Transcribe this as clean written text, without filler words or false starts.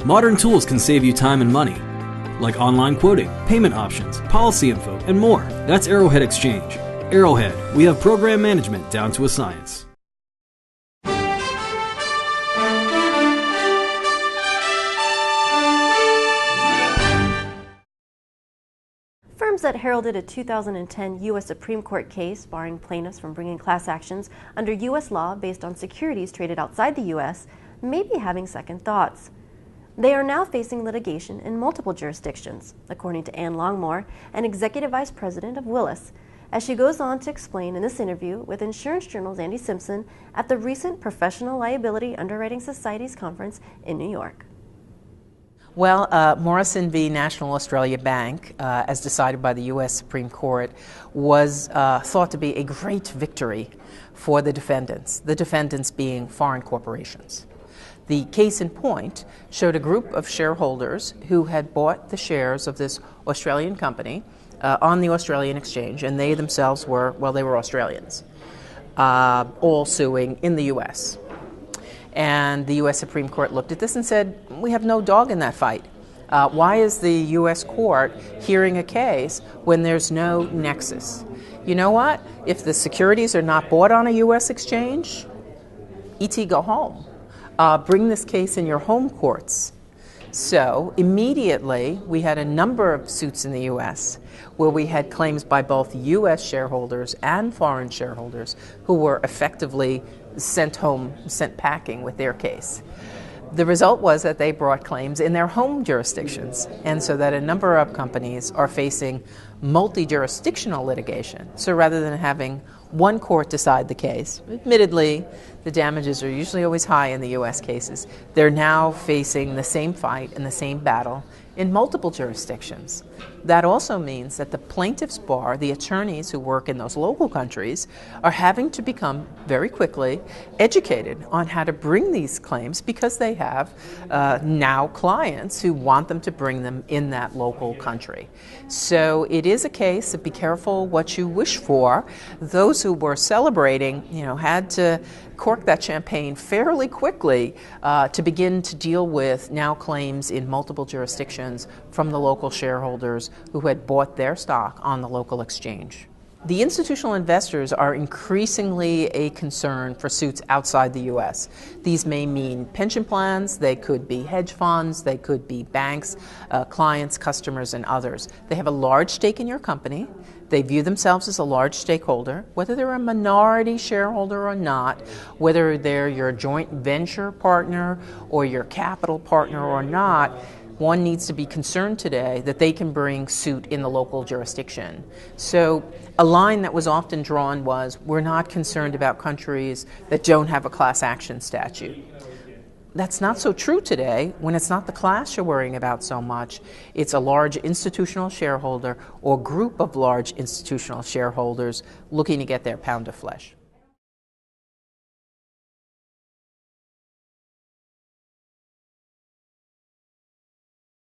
Modern tools can save you time and money, like online quoting, payment options, policy info, and more. That's Arrowhead Exchange. Arrowhead, we have program management down to a science. Firms that heralded a 2010 U.S. Supreme Court case barring plaintiffs from bringing class actions under U.S. law based on securities traded outside the U.S. may be having second thoughts. They are now facing litigation in multiple jurisdictions, according to Ann Longmore, an executive vice president of Willis, as she goes on to explain in this interview with Insurance Journal's Andy Simpson at the recent Professional Liability Underwriting Society's conference in New York. Well, Morrison v. National Australia Bank, as decided by the U.S. Supreme Court, was thought to be a great victory for the defendants being foreign corporations. The case in point showed a group of shareholders who had bought the shares of this Australian company on the Australian exchange, and they themselves were, well, they were Australians, all suing in the U.S. And the U.S. Supreme Court looked at this and said, we have no dog in that fight. Why is the U.S. court hearing a case when there's no nexus? You know what? If the securities are not bought on a U.S. exchange, E.T. go home. Bring this case in your home courts. So immediately we had a number of suits in the U.S. where we had claims by both U.S. shareholders and foreign shareholders who were effectively sent home, sent packing with their case. The result was that they brought claims in their home jurisdictions, and so that a number of companies are facing multi-jurisdictional litigation. So rather than having one court decide the case, admittedly, the damages are usually always high in the U.S. cases, they're now facing the same fight and the same battle in multiple jurisdictions. That also means that the plaintiffs' bar, the attorneys who work in those local countries, are having to become very quickly educated on how to bring these claims because they have now clients who want them to bring them in that local country. So it is a case of be careful what you wish for. Those who were celebrating, had to cork that champagne fairly quickly to begin to deal with now claims in multiple jurisdictions from the local shareholders who had bought their stock on the local exchange. The institutional investors are increasingly a concern for suits outside the U.S. These may mean pension plans, they could be hedge funds, they could be banks, clients, customers, and others. They have a large stake in your company. They view themselves as a large stakeholder, whether they're a minority shareholder or not, whether they're your joint venture partner or your capital partner or not. One needs to be concerned today that they can bring suit in the local jurisdiction. So a line that was often drawn was, we're not concerned about countries that don't have a class action statute. That's not so true today when it's not the class you're worrying about so much. It's a large institutional shareholder or group of large institutional shareholders looking to get their pound of flesh.